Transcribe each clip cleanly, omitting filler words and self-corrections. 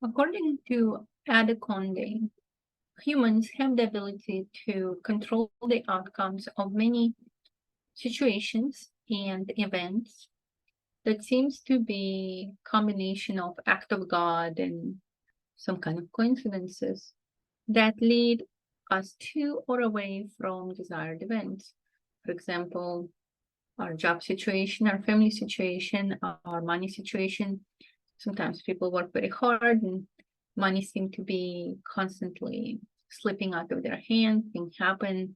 According to Conde, humans have the ability to control the outcomes of many situations and events that seems to be a combination of act of God and some kind of coincidences that lead us to or away from desired events. For example, our job situation, our family situation, our money situation. Sometimes people work very hard and money seems to be constantly slipping out of their hand. Things happen,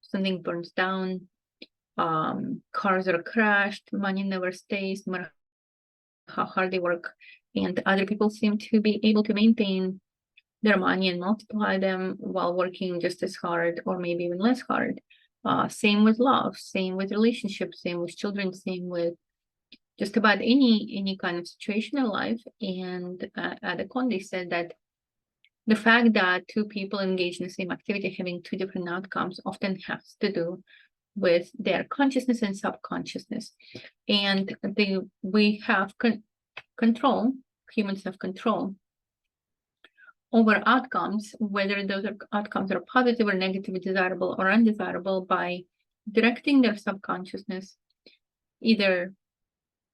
something burns down, cars are crashed, money never stays, no matter how hard they work. And other people seem to be able to maintain their money and multiply them while working just as hard or maybe even less hard. Same with love, same with relationships, same with children, same with just about any kind of situation in life. And the Conde said that the fact that two people engage in the same activity having two different outcomes often has to do with their consciousness and subconsciousness. And we have control, humans have control over outcomes, whether those outcomes are positive or negative, desirable or undesirable, by directing their subconsciousness either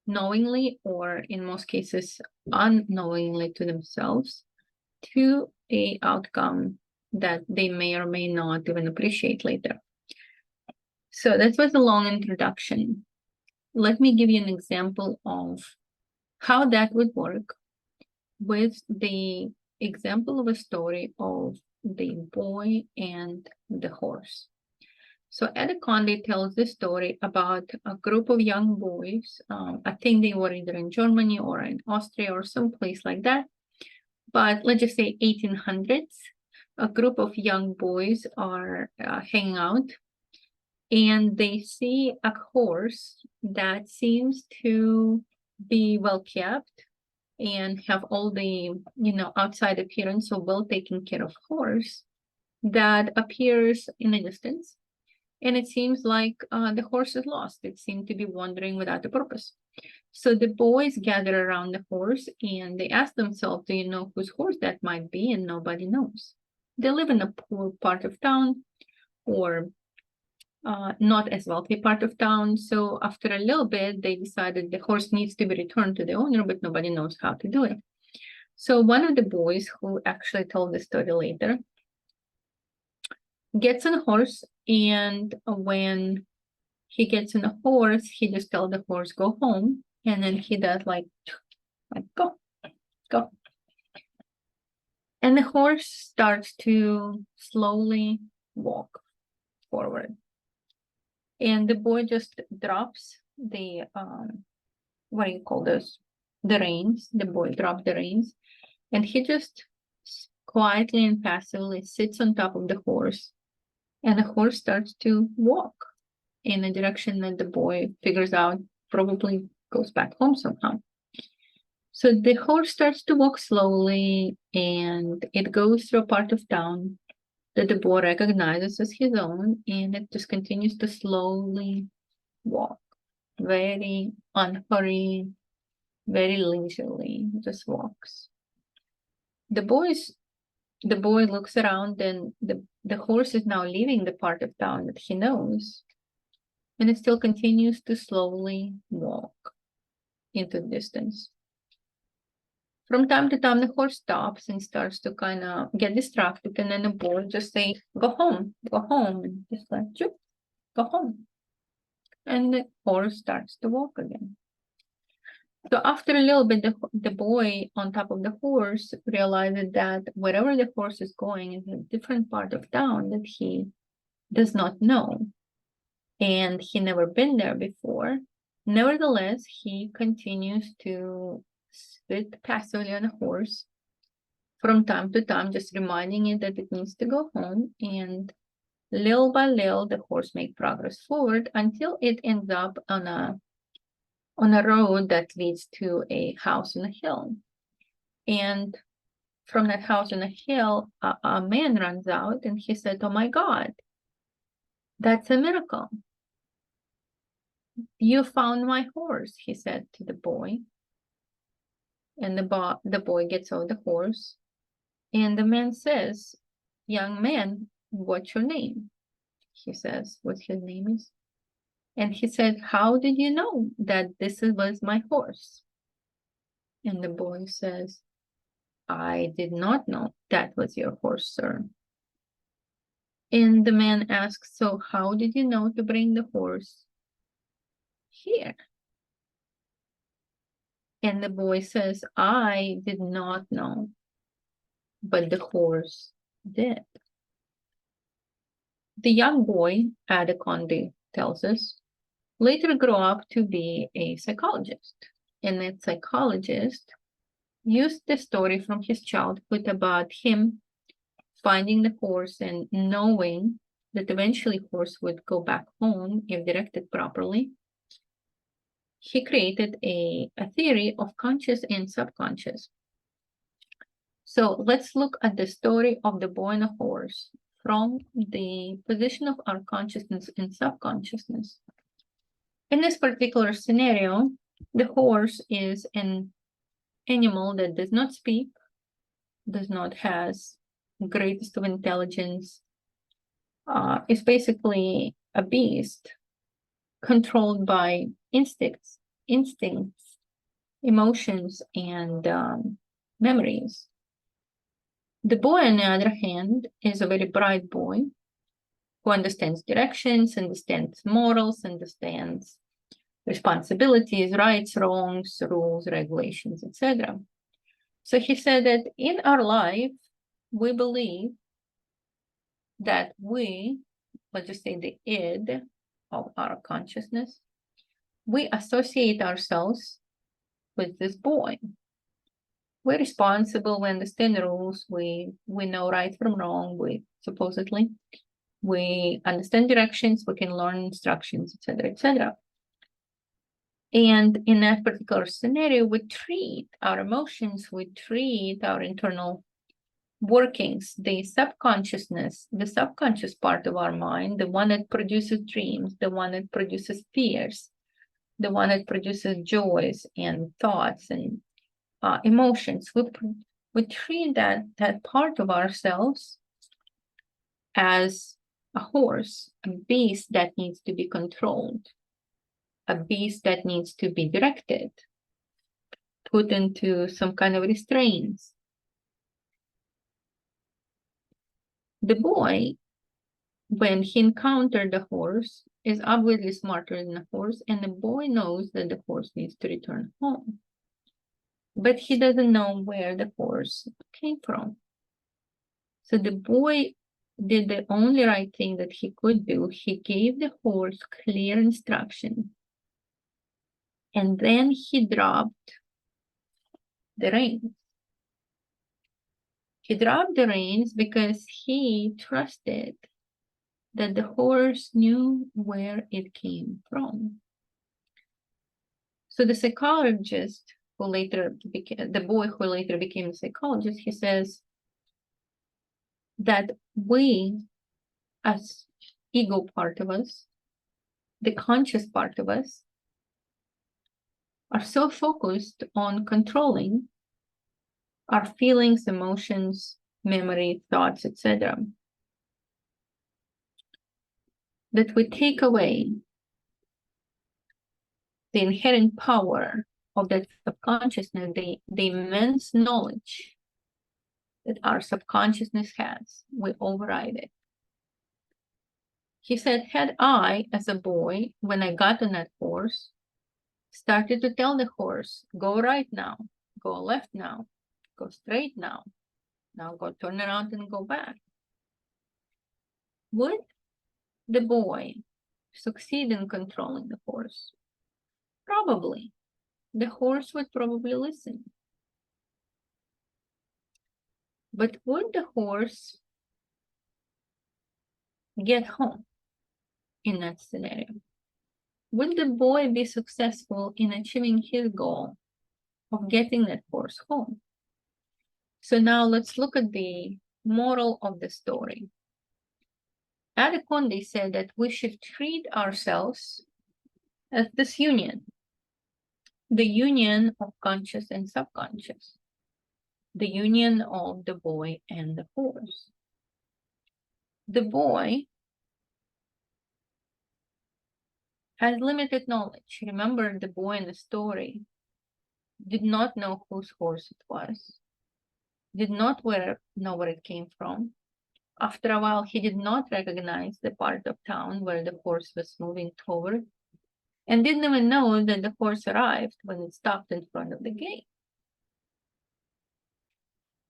knowingly or in most cases unknowingly to themselves to a outcome that they may or may not even appreciate later. So that was a long introduction. Let me give you an example of how that would work with the example of a story of the boy and the horse. So Ed Conde tells the story about a group of young boys. I think they were either in Germany or in Austria or someplace like that. But let's just say 1800s. A group of young boys are hanging out and they see a horse that seems to be well kept and have all the outside appearance of well taken care of horse that appears in the distance, and it seems like the horse is lost. It seemed to be wandering without a purpose. So the boys gather around the horse and they ask themselves, do you know whose horse that might be? And nobody knows. They live in a poor part of town or not as wealthy part of town. So after a little bit, they decided the horse needs to be returned to the owner, but nobody knows how to do it. So one of the boys, who actually told the story later, gets on a horse, and when he gets on a horse, he just tells the horse, go home. And then he does like go, go. And the horse starts to slowly walk forward. And the boy just drops the what do you call this? The reins. The boy dropped the reins, and he just quietly and passively sits on top of the horse, and the horse starts to walk in a direction that the boy figures out probably goes back home somehow. So the horse starts to walk slowly, and it goes through a part of town that the boy recognizes as his own, and it just continues to slowly walk, very unhurried, very leisurely, just walks. The boy looks around, and the horse is now leaving the part of town that he knows, and it still continues to slowly walk into the distance. From time to time, the horse stops and starts to kind of get distracted, and then the boy just say, go home, and just like, go home. And the horse starts to walk again. So after a little bit, the boy on top of the horse realized that wherever the horse is going is a different part of town that he does not know, and he never been there before. Nevertheless, he continues to sit passively on a horse from time to time, just reminding it that it needs to go home. And little by little, the horse makes progress forward until it ends up on a road that leads to a house on a hill. And from that house on a hill, a man runs out, and he said, oh my God, that's a miracle. You found my horse, he said to the boy. And the boy gets off the horse, and the man says, "Young man, what's your name?" He says what his name is. And he said, "How did you know that was my horse?" And the boy says, "I did not know that was your horse, sir." And the man asks, "So how did you know to bring the horse here?" And the boy says, "I did not know, but the horse did." The young boy, Conde tells us, later grew up to be a psychologist. And that psychologist used the story from his childhood about him finding the horse and knowing that eventually horse would go back home if directed properly. He created a theory of conscious and subconscious. So let's look at the story of the boy and the horse from the position of our consciousness and subconsciousness. In this particular scenario, the horse is an animal that does not speak, does not has greatest of intelligence, is basically a beast controlled by instincts, emotions, and memories. The boy, on the other hand, is a very bright boy who understands directions, understands morals, understands responsibilities, rights, wrongs, rules, regulations, etc. So he said that in our life, we believe that we, let's just say the id of our consciousness, we associate ourselves with this boy. We're responsible, we understand the rules, we know right from wrong, we understand directions, we can learn instructions, etc., etc. And in that particular scenario, we treat our emotions, we treat our internal workings, the subconscious part of our mind, the one that produces dreams, the one that produces fears, the one that produces joys and thoughts and emotions. We treat that part of ourselves as a horse, a beast that needs to be controlled, a beast that needs to be directed, put into some kind of restraints. The boy, when he encountered the horse, is obviously smarter than the horse, and the boy knows that the horse needs to return home. But he doesn't know where the horse came from. So the boy did the only right thing that he could do. He gave the horse clear instruction. And then he dropped the reins. He dropped the reins because he trusted that the horse knew where it came from. So the psychologist who later became, the boy who later became a psychologist, he says that we, as ego part of us, the conscious part of us, are so focused on controlling our feelings, emotions, memory, thoughts, etc., that we take away the inherent power of that subconsciousness, the immense knowledge that our subconsciousness has. We override it. He said, had I, as a boy, when I got on that horse, started to tell the horse, go right now, go left now, go straight now go turn around and go back, would the boy succeed in controlling the horse? Probably. The horse would probably listen. But would the horse get home in that scenario? Would the boy be successful in achieving his goal of getting that horse home? So now let's look at the moral of the story. Conde said that we should treat ourselves as this union. the union of conscious and subconscious, the union of the boy and the horse. The boy has limited knowledge. Remember, the boy in the story did not know whose horse it was, did not know where it came from. After a while, he did not recognize the part of town where the horse was moving toward, and didn't even know that the horse arrived when it stopped in front of the gate.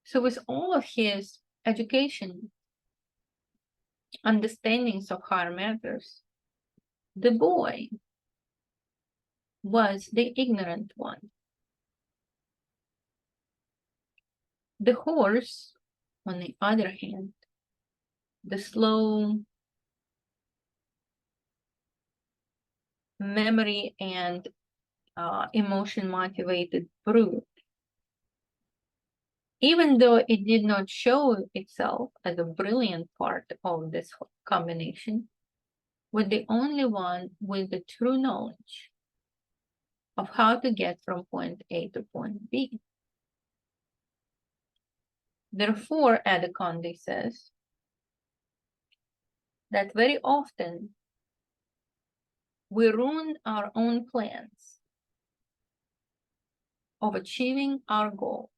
So with all of his education, understandings of higher matters, the boy was the ignorant one. The horse, on the other hand, the slow memory and emotion motivated brute, even though it did not show itself as a brilliant part of this combination, was the only one with the true knowledge of how to get from point A to point B. Therefore, Conde says that very often we ruin our own plans of achieving our goal,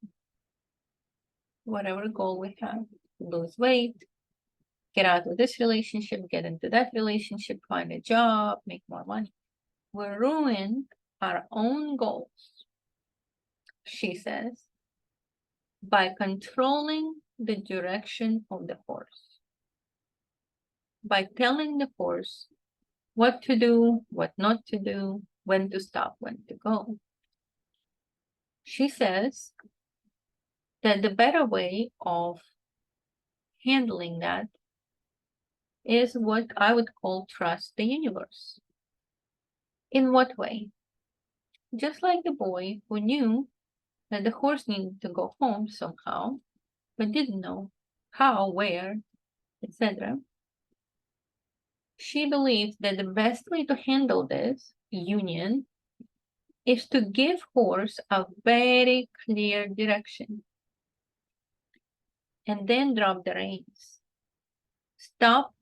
whatever goal we have: lose weight, get out of this relationship, get into that relationship, find a job, make more money. We ruin our own goals, she says, by controlling the direction of the horse, by telling the horse what to do, what not to do, when to stop, when to go. She says that the better way of handling that is what I would call trust the universe. In what way? Just like the boy who knew that the horse needed to go home somehow, but didn't know how, where, etc. She believes that the best way to handle this union is to give horse a very clear direction and then drop the reins. Stop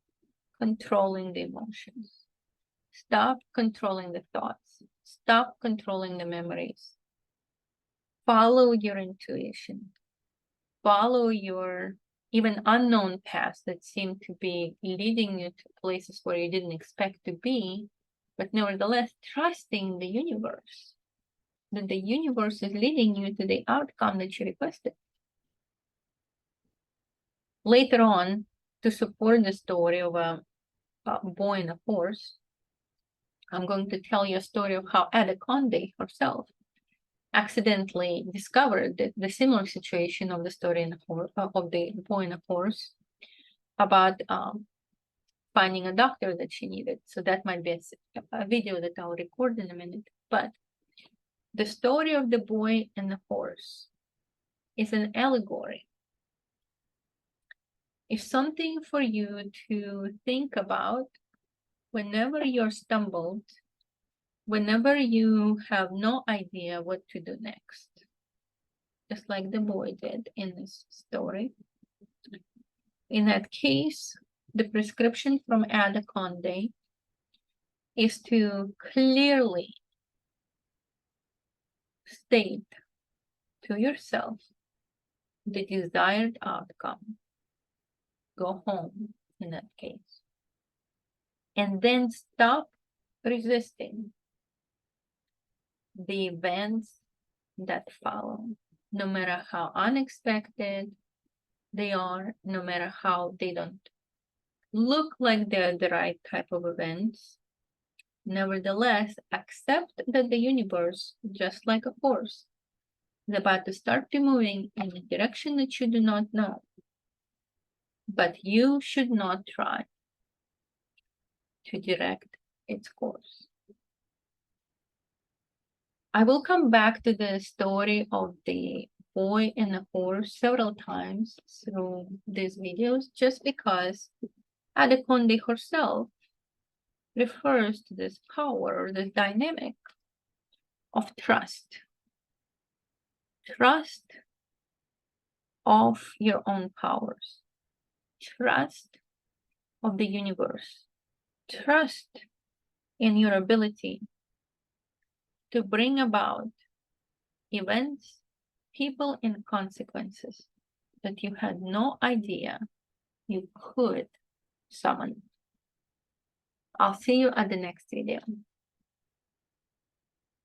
controlling the emotions. Stop controlling the thoughts. Stop controlling the memories. Follow your intuition. Follow your even unknown paths that seem to be leading you to places where you didn't expect to be, but nevertheless trusting the universe, that the universe is leading you to the outcome that you requested. Later on, to support the story of a boy and a horse, I'm going to tell you a story of how Conde herself accidentally discovered the similar situation of the story of the boy and a horse, about finding a doctor that she needed. So that might be a video that I'll record in a minute. But the story of the boy and the horse is an allegory. It's something for you to think about whenever you're stumbled, whenever you have no idea what to do next. Just like the boy did in this story. In that case, the prescription from Conde is to clearly state to yourself the desired outcome. Go home in that case. And then stop resisting the events that follow, no matter how unexpected they are, no matter how they don't look like they're the right type of events. Nevertheless, accept that the universe, just like a horse, is about to start moving in a direction that you do not know. But you should not try to direct its course. I will come back to the story of the boy and the horse several times through these videos, just because Conde herself refers to this power or this dynamic of trust. Trust of your own powers. Trust of the universe. Trust in your ability to bring about events, people, and consequences that you had no idea you could summon. I'll see you at the next video.